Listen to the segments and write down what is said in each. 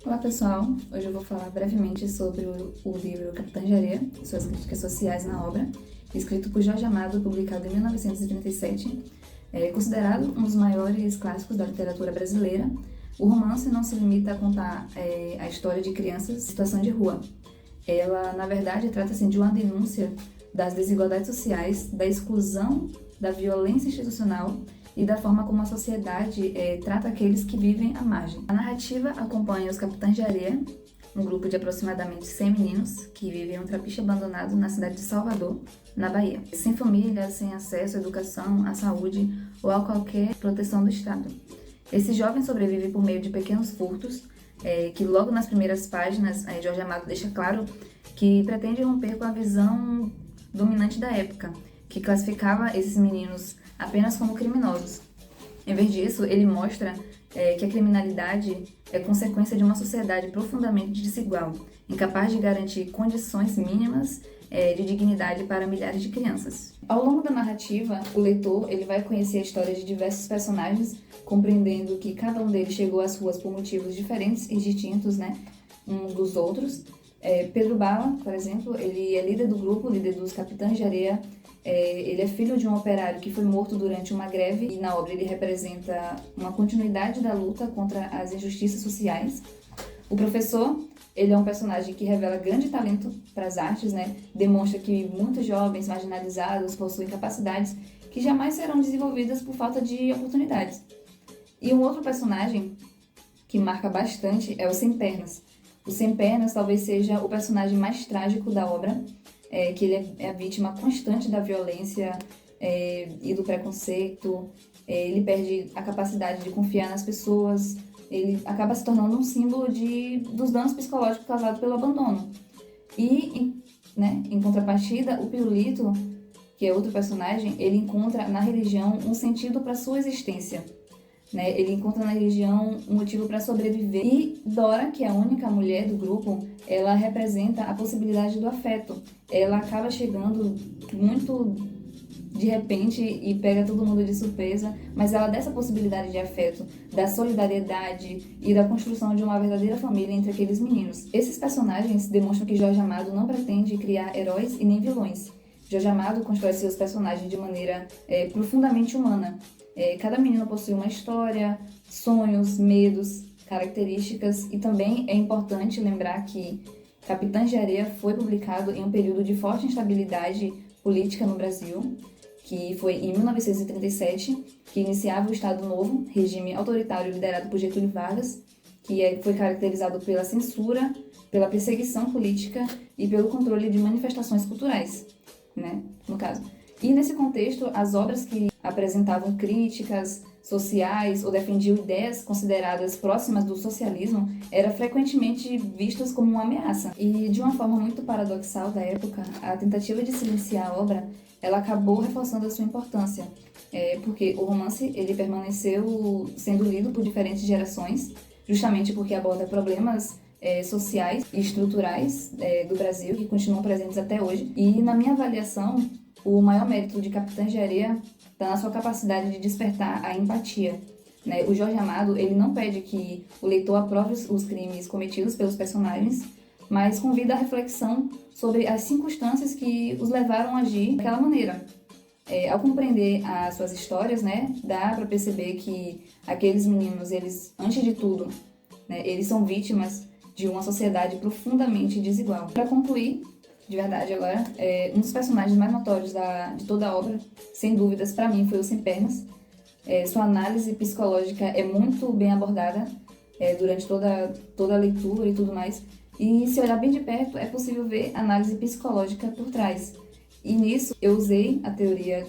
Olá pessoal, hoje eu vou falar brevemente sobre o livro Capitã de Areia, suas críticas sociais na obra, escrito por Jorge Amado, publicado em 1937. É considerado um dos maiores clássicos da literatura brasileira. O romance não se limita a contar a história de crianças em situação de rua. Ela, na verdade, trata-se de uma denúncia das desigualdades sociais, da exclusão, da violência institucional e da forma como a sociedade trata aqueles que vivem à margem. A narrativa acompanha os Capitães de Areia, um grupo de aproximadamente 100 meninos que vivem em um trapiche abandonado na cidade de Salvador, na Bahia, sem família, sem acesso à educação, à saúde ou a qualquer proteção do Estado. Esses jovens sobrevivem por meio de pequenos furtos, que logo nas primeiras páginas, Jorge Amado deixa claro que pretende romper com a visão dominante da época, que classificava esses meninos apenas como criminosos. Em vez disso, ele mostra que a criminalidade é consequência de uma sociedade profundamente desigual, incapaz de garantir condições mínimas de dignidade para milhares de crianças. Ao longo da narrativa, o leitor ele vai conhecer a história de diversos personagens, compreendendo que cada um deles chegou às ruas por motivos diferentes e distintos, um dos outros. Pedro Bala, por exemplo, ele é líder do grupo, líder dos Capitães de Areia. Ele é filho de um operário que foi morto durante uma greve e na obra ele representa uma continuidade da luta contra as injustiças sociais. O professor, ele é um personagem que revela grande talento para as artes, demonstra que muitos jovens marginalizados possuem capacidades que jamais serão desenvolvidas por falta de oportunidades. E um outro personagem que marca bastante é o Sem Pernas. O Sem Pernas talvez seja o personagem mais trágico da obra, que ele é a vítima constante da violência e do preconceito. Ele perde a capacidade de confiar nas pessoas, ele acaba se tornando um símbolo dos danos psicológicos causados pelo abandono. E, em contrapartida, o Pirulito, que é outro personagem, ele encontra na religião um sentido para sua existência. Ele encontra na religião um motivo para sobreviver. E Dora, que é a única mulher do grupo, ela representa a possibilidade do afeto. Ela acaba chegando muito de repente e pega todo mundo de surpresa, mas ela dá essa possibilidade de afeto, da solidariedade e da construção de uma verdadeira família entre aqueles meninos. Esses personagens demonstram que Jorge Amado não pretende criar heróis e nem vilões. Jorge Amado constrói seus personagens de maneira profundamente humana. Cada menino possui uma história, sonhos, medos, características, e também é importante lembrar que Capitães de Areia foi publicado em um período de forte instabilidade política no Brasil, que foi em 1937, que iniciava o Estado Novo, regime autoritário liderado por Getúlio Vargas, que foi caracterizado pela censura, pela perseguição política e pelo controle de manifestações culturais, no caso. E nesse contexto, as obras que apresentavam críticas sociais ou defendiam ideias consideradas próximas do socialismo eram frequentemente vistas como uma ameaça. E de uma forma muito paradoxal da época, a tentativa de silenciar a obra, ela acabou reforçando a sua importância, porque o romance ele permaneceu sendo lido por diferentes gerações, justamente porque aborda problemas sociais e estruturais do Brasil que continuam presentes até hoje. E na minha avaliação, o maior mérito de Capitães de Areia está na sua capacidade de despertar a empatia. O Jorge Amado ele não pede que o leitor aprove os crimes cometidos pelos personagens, mas convida a reflexão sobre as circunstâncias que os levaram a agir daquela maneira. Ao compreender as suas histórias, dá para perceber que aqueles meninos, eles, antes de tudo, eles são vítimas de uma sociedade profundamente desigual. Para concluir, de verdade agora, um dos personagens mais notórios de toda a obra, sem dúvidas, para mim, foi o Sem Pernas. Sua análise psicológica é muito bem abordada durante toda a leitura e tudo mais. E se olhar bem de perto, é possível ver análise psicológica por trás. E nisso, eu usei a teoria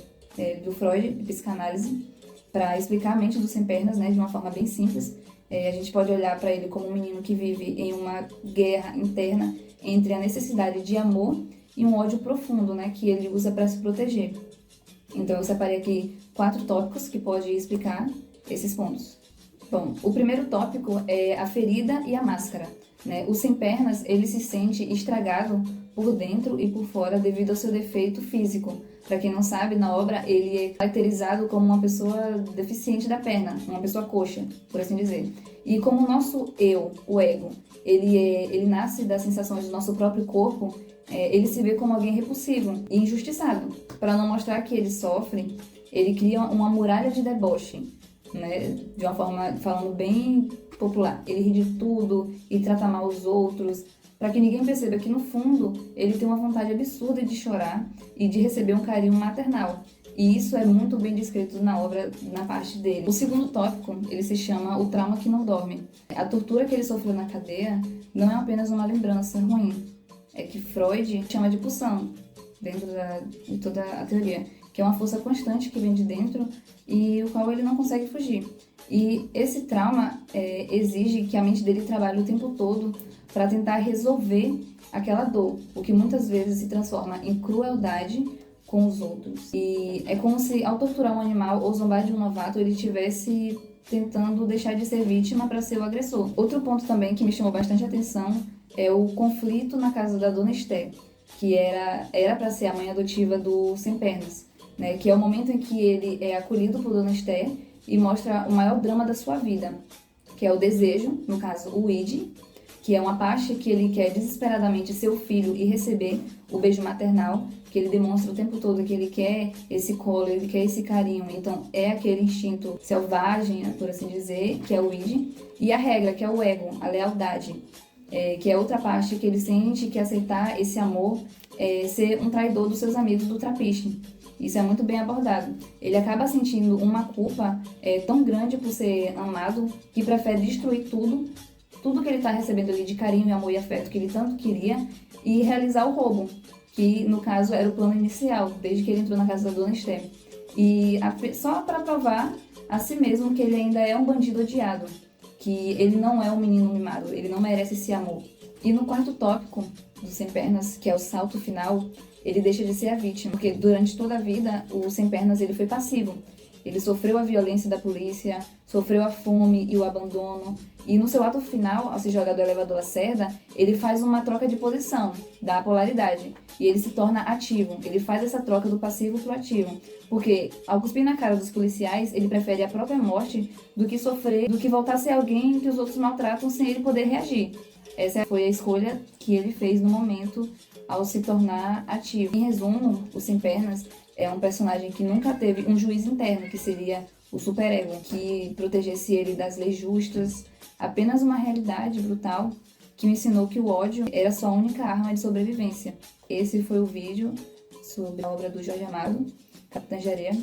do Freud, de psicanálise, para explicar a mente do Sem Pernas, de uma forma bem simples. A gente pode olhar para ele como um menino que vive em uma guerra interna entre a necessidade de amor e um ódio profundo, que ele usa para se proteger. Então eu separei aqui 4 tópicos que podem explicar esses pontos. Bom, o primeiro tópico é a ferida e a máscara. né? O sem pernas, ele se sente estragado por dentro e por fora devido ao seu defeito físico. Para quem não sabe, na obra ele é caracterizado como uma pessoa deficiente da perna, uma pessoa coxa, por assim dizer. E como o nosso eu, o ego, ele nasce das sensações do nosso próprio corpo, ele se vê como alguém repulsivo e injustiçado. Para não mostrar que ele sofre, ele cria uma muralha de deboche, né? De uma forma, falando bem popular. Ele ri de tudo e trata mal os outros, para que ninguém perceba que, no fundo, ele tem uma vontade absurda de chorar e de receber um carinho maternal. E isso é muito bem descrito na obra, na parte dele. O segundo tópico, ele se chama O Trauma que Não Dorme. A tortura que ele sofreu na cadeia não é apenas uma lembrança ruim, é que Freud chama de pulsão, dentro de toda a teoria, que é uma força constante que vem de dentro e o qual ele não consegue fugir. E esse trauma exige que a mente dele trabalhe o tempo todo para tentar resolver aquela dor, o que muitas vezes se transforma em crueldade com os outros. E é como se, ao torturar um animal ou zombar de um novato, ele estivesse tentando deixar de ser vítima para ser o agressor. Outro ponto também que me chamou bastante atenção é o conflito na casa da Dona Esté, que era para ser a mãe adotiva do Sem Pernas, né? Que é o momento em que ele é acolhido por Dona Esté e mostra o maior drama da sua vida, que é o desejo, no caso o id, que é uma parte que ele quer desesperadamente ser o filho e receber o beijo maternal, que ele demonstra o tempo todo que ele quer esse colo, ele quer esse carinho. Então é aquele instinto selvagem, por assim dizer, que é o id, e a regra, que é o ego, a lealdade, que é outra parte que ele sente que aceitar esse amor é ser um traidor dos seus amigos do trapiche. Isso é muito bem abordado. Ele acaba sentindo uma culpa tão grande por ser amado que prefere destruir tudo que ele está recebendo ali de carinho, amor e afeto que ele tanto queria, e realizar o roubo, que no caso era o plano inicial, desde que ele entrou na casa da Dona Esté. E só para provar a si mesmo que ele ainda é um bandido odiado, que ele não é um menino mimado, ele não merece esse amor. E no quarto tópico do Sem Pernas, que é o salto final, ele deixa de ser a vítima, porque durante toda a vida o Sem Pernas ele foi passivo. Ele sofreu a violência da polícia, sofreu a fome e o abandono. E no seu ato final, ao se jogar do elevador Lacerda, ele faz uma troca de posição, da polaridade. E ele se torna ativo. Ele faz essa troca do passivo pro ativo. Porque, ao cuspir na cara dos policiais, ele prefere a própria morte do que sofrer, do que voltar a ser alguém que os outros maltratam sem ele poder reagir. Essa foi a escolha que ele fez no momento ao se tornar ativo. Em resumo, o Sem Pernas é um personagem que nunca teve um juiz interno, que seria o superego, que protegesse ele das leis justas, apenas uma realidade brutal que o ensinou que o ódio era sua única arma de sobrevivência. Esse foi o vídeo sobre a obra do Jorge Amado, Capitã Jarea.